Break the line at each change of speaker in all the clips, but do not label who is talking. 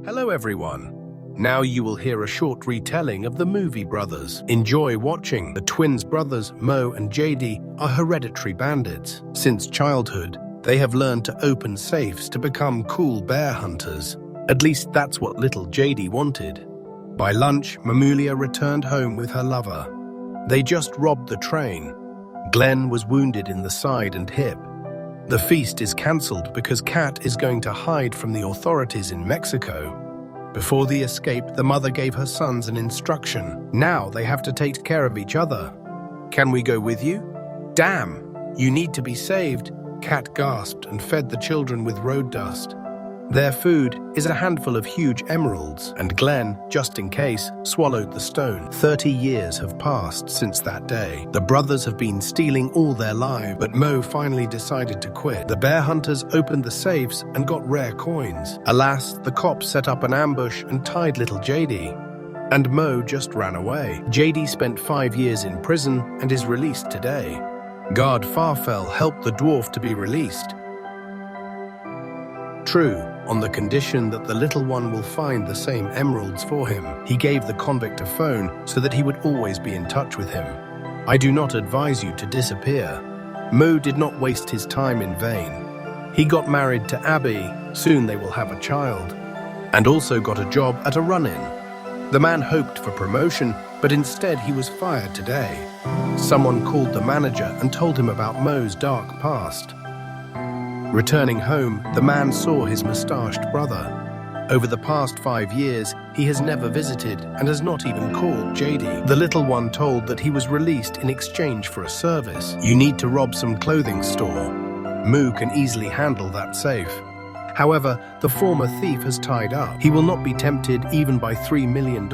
Hello everyone. Now you will hear a short retelling of the movie Brothers. Enjoy watching. The twins brothers, Mauk and Jayde, are hereditary bandits. Since childhood, they have learned to open safes to become cool bear hunters. At least that's what little Jayde wanted. By lunch, Mamulia returned home with her lover. They just robbed the train. Glenn was wounded in the side and hip. The feast is cancelled because Kat is going to hide from the authorities in Mexico. Before the escape, the mother gave her sons an instruction. Now they have to take care of each other. Can we go with you? Damn, you need to be saved, Kat gasped and fed the children with road dust. Their food is a handful of huge emeralds, and Glenn, just in case, swallowed the stone. 30 years have passed since that day. The brothers have been stealing all their lives, but Mauk finally decided to quit. The bear hunters opened the safes and got rare coins. Alas, the cops set up an ambush and tied little Jayde. And Mauk just ran away. Jayde spent 5 years in prison and is released today. Guard Farfel helped the dwarf to be released. True, on the condition that the little one will find the same emeralds for him. He gave the convict a phone so that he would always be in touch with him. I do not advise you to disappear. Mauk did not waste his time in vain. He got married to Abby, soon they will have a child, and also got a job at a run-in. The man hoped for promotion, but instead he was fired today. Someone called the manager and told him about Mauk's dark past. Returning home, the man saw his mustached brother. Over the past 5 years, he has never visited and has not even called Jayde. The little one told that he was released in exchange for a service. You need to rob some clothing store. Mauk can easily handle that safe. However, the former thief has tied up. He will not be tempted even by $3 million.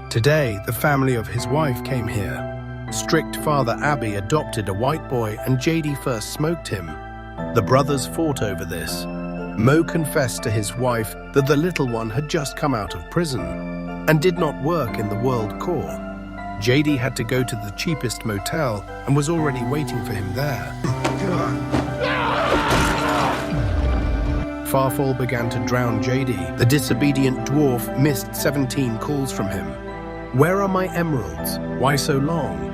Today, the family of his wife came here. Strict father Abby adopted a white boy and Jayde first smoked him. The brothers fought over this. Mauk confessed to his wife that the little one had just come out of prison and did not work in the World Corps. Jayde had to go to the cheapest motel and was already waiting for him there. Farfel began to drown Jayde. The disobedient dwarf missed 17 calls from him. Where are my emeralds? Why so long?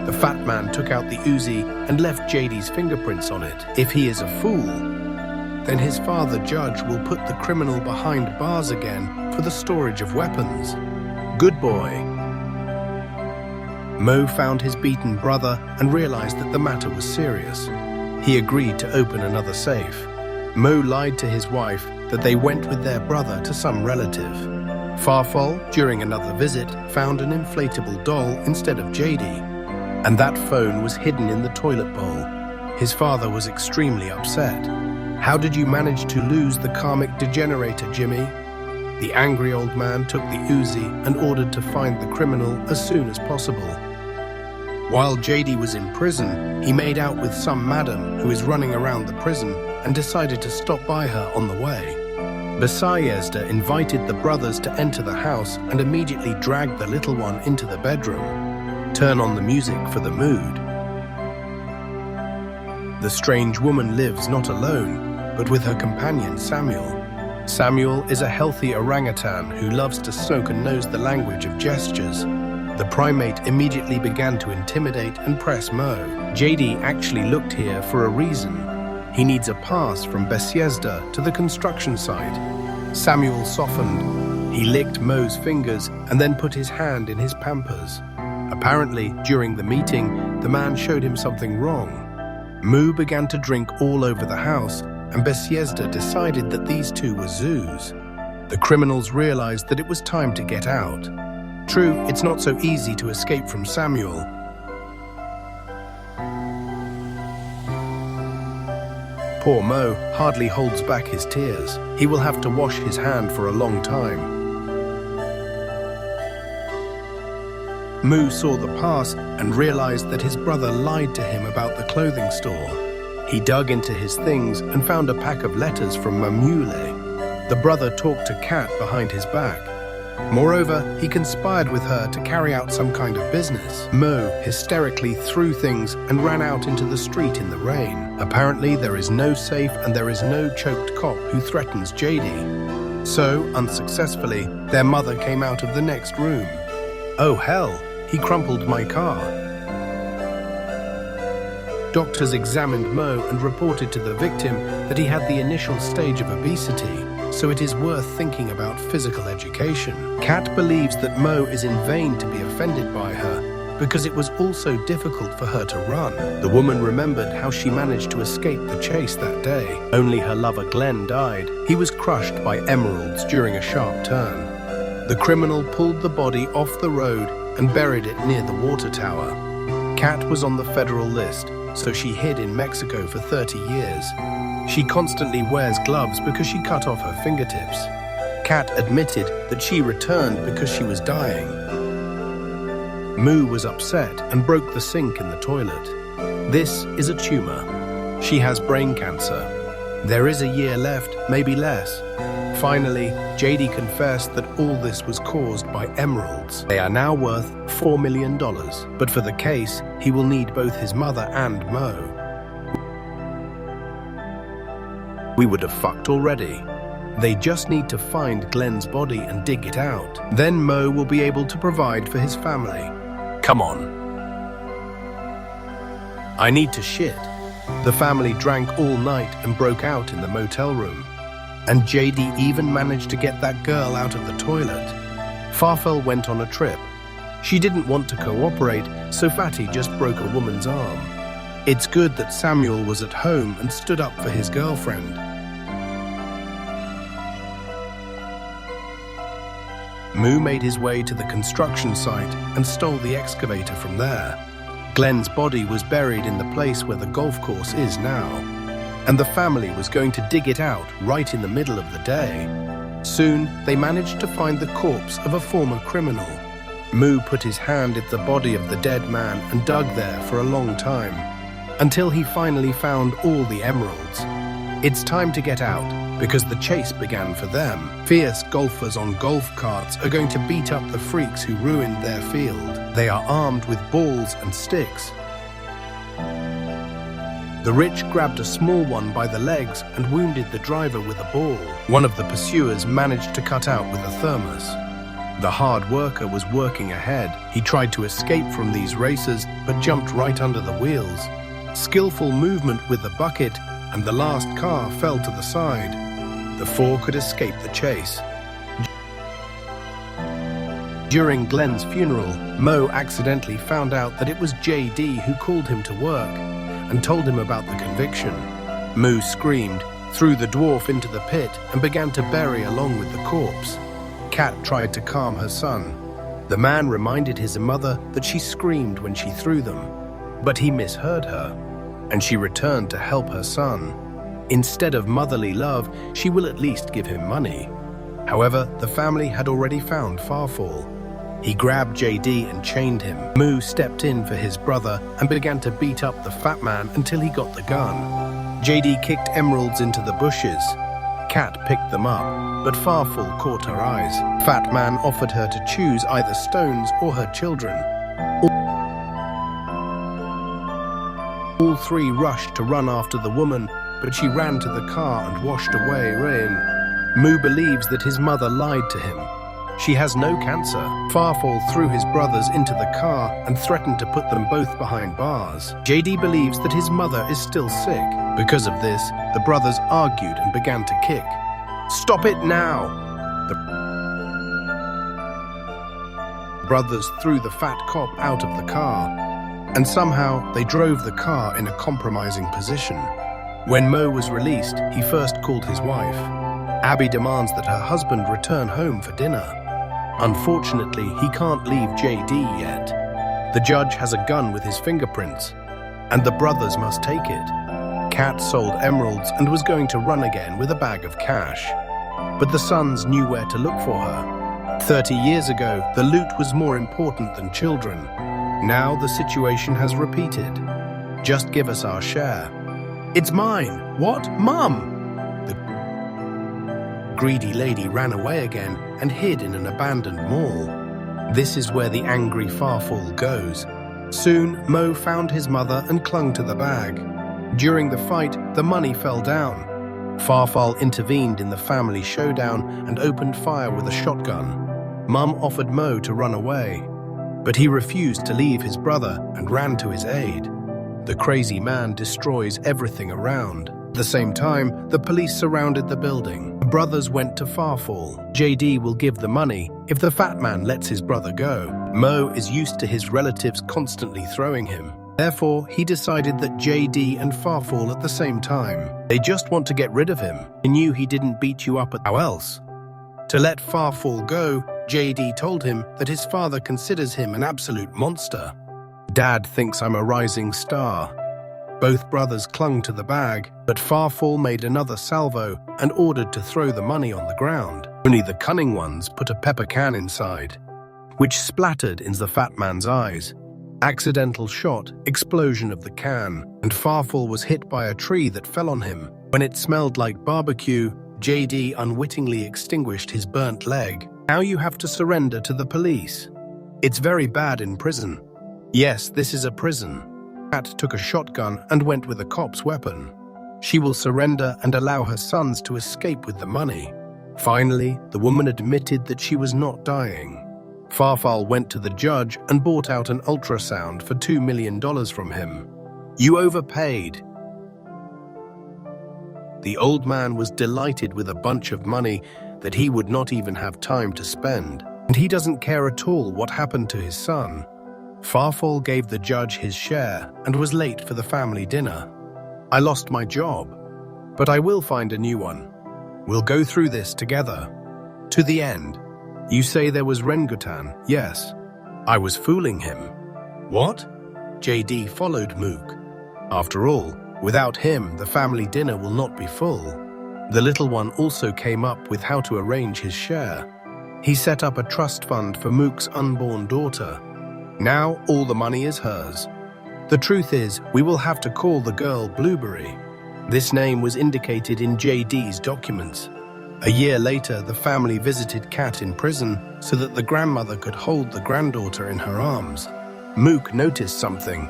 The fat man took out the Uzi and left Jayde's fingerprints on it. If he is a fool, then his father judge will put the criminal behind bars again for the storage of weapons. Good boy. Mauk found his beaten brother and realized that the matter was serious. He agreed to open another safe. Mauk lied to his wife that they went with their brother to some relative. Farfel, during another visit, found an inflatable doll instead of Jayde. And that phone was hidden in the toilet bowl. His father was extremely upset. How did you manage to lose the karmic degenerator, Jimmy? The angry old man took the Uzi and ordered to find the criminal as soon as possible. While Jayde was in prison, he made out with some madam who is running around the prison and decided to stop by her on the way. Besayezda invited the brothers to enter the house and immediately dragged the little one into the bedroom. Turn on the music for the mood. The strange woman lives not alone, but with her companion Samuel. Samuel is a healthy orangutan who loves to smoke and knows the language of gestures. The primate immediately began to intimidate and press Mauk. Jayde actually looked here for a reason. He needs a pass from Besayezda to the construction site. Samuel softened. He licked Mauk's fingers and then put his hand in his pampers. Apparently, during the meeting, the man showed him something wrong. Mauk began to drink all over the house, and Besayezda decided that these two were zoos. The criminals realized that it was time to get out. True, it's not so easy to escape from Samuel. Poor Mauk hardly holds back his tears. He will have to wash his hand for a long time. Mauk saw the pass and realized that his brother lied to him about the clothing store. He dug into his things and found a pack of letters from Mamulia. The brother talked to Kat behind his back. Moreover, he conspired with her to carry out some kind of business. Mauk hysterically threw things and ran out into the street in the rain. Apparently, there is no safe and there is no choked cop who threatens Jayde. So, unsuccessfully, their mother came out of the next room. "Oh hell, he crumpled my car." Doctors examined Mo and reported to the victim that he had the initial stage of obesity, so it is worth thinking about physical education. Kat believes that Mo is in vain to be offended by her, because it was also difficult for her to run. The woman remembered how she managed to escape the chase that day. Only her lover Glenn died. He was crushed by emeralds during a sharp turn. The criminal pulled the body off the road and buried it near the water tower. Kat was on the federal list, so she hid in Mexico for 30 years. She constantly wears gloves because she cut off her fingertips. Kat admitted that she returned because she was dying. Moo was upset and broke the sink in the toilet. This is a tumor. She has brain cancer. There is a year left, maybe less. Finally, Jayde confessed that all this was caused by emeralds. They are now worth $4 million, but for the case, he will need both his mother and Mo. We would have fucked already. They just need to find Glenn's body and dig it out. Then Mo will be able to provide for his family. Come on. I need to shit. The family drank all night and broke out in the motel room. And Jayde even managed to get that girl out of the toilet. Farfel went on a trip. She didn't want to cooperate, so Fatty just broke a woman's arm. It's good that Samuel was at home and stood up for his girlfriend. Moo made his way to the construction site and stole the excavator from there. Glenn's body was buried in the place where the golf course is now, and the family was going to dig it out right in the middle of the day. Soon, they managed to find the corpse of a former criminal. Moo put his hand at the body of the dead man and dug there for a long time, until he finally found all the emeralds. It's time to get out, because the chase began for them. Fierce golfers on golf carts are going to beat up the freaks who ruined their field. They are armed with balls and sticks. The rich grabbed a small one by the legs and wounded the driver with a ball. One of the pursuers managed to cut out with a thermos. The hard worker was working ahead. He tried to escape from these racers, but jumped right under the wheels. Skillful movement with the bucket, and the last car fell to the side. The four could escape the chase. During Glenn's funeral, Mo accidentally found out that it was Jayde who called him to work and told him about the conviction. Mo screamed, threw the dwarf into the pit, and began to bury along with the corpse. Kat tried to calm her son. The man reminded his mother that she screamed when she threw them, but he misheard her, and she returned to help her son. Instead of motherly love, she will at least give him money. However, the family had already found Farfall. He grabbed Jayde and chained him. Moo stepped in for his brother and began to beat up the fat man until he got the gun. Jayde kicked emeralds into the bushes. Kat picked them up, but Farfall caught her eyes. Fat man offered her to choose either stones or her children. All three rushed to run after the woman, but she ran to the car and washed away rain. Moo believes that his mother lied to him. She has no cancer. Farfall threw his brothers into the car and threatened to put them both behind bars. Jayde believes that his mother is still sick. Because of this, the brothers argued and began to kick. "Stop it now!" The brothers threw the fat cop out of the car, and somehow they drove the car in a compromising position. When Mo was released, he first called his wife. Abby demands that her husband return home for dinner. Unfortunately, he can't leave Jayde yet. The judge has a gun with his fingerprints, and the brothers must take it. Kat sold emeralds and was going to run again with a bag of cash. But the sons knew where to look for her. 30 years ago, the loot was more important than children. Now the situation has repeated. Just give us our share. It's mine. What? Mum! The greedy lady ran away again and hid in an abandoned mall. This is where the angry Farfall goes. Soon, Mo found his mother and clung to the bag. During the fight, the money fell down. Farfal intervened in the family showdown and opened fire with a shotgun. Mum offered Mo to run away, but he refused to leave his brother and ran to his aid. The crazy man destroys everything around. At the same time, the police surrounded the building. The brothers went to Farfal. JD will give the money if the fat man lets his brother go. Mo is used to his relatives constantly throwing him. Therefore, he decided that JD and Farfal at the same time. They just want to get rid of him. They knew he didn't beat you up. How else? To let Farfal go, JD told him that his father considers him an absolute monster. Dad thinks I'm a rising star. Both brothers clung to the bag, but Farfal made another salvo and ordered to throw the money on the ground. Only the cunning ones put a pepper can inside, which splattered in the fat man's eyes. Accidental shot, explosion of the can, and Farfal was hit by a tree that fell on him. When it smelled like barbecue, JD unwittingly extinguished his burnt leg. Now you have to surrender to the police. It's very bad in prison. Yes, this is a prison. Kat took a shotgun and went with a cop's weapon. She will surrender and allow her sons to escape with the money. Finally, the woman admitted that she was not dying. Farfal went to the judge and bought out an ultrasound for $2 million from him. You overpaid. The old man was delighted with a bunch of money that he would not even have time to spend, and he doesn't care at all what happened to his son. Farfal gave the judge his share and was late for the family dinner. I lost my job, but I will find a new one. We'll go through this together. To the end. You say there was Rengutan, yes. I was fooling him. What? JD followed Mook. After all, without him, the family dinner will not be full. The little one also came up with how to arrange his share. He set up a trust fund for Mook's unborn daughter. Now all the money is hers. The truth is, we will have to call the girl Blueberry. This name was indicated in JD's documents. A year later, the family visited Kat in prison so that the grandmother could hold the granddaughter in her arms. Mook noticed something.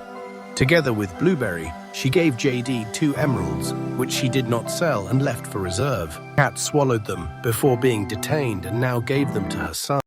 Together with Blueberry, she gave JD 2 emeralds, which she did not sell and left for reserve. Kat swallowed them before being detained and now gave them to her son.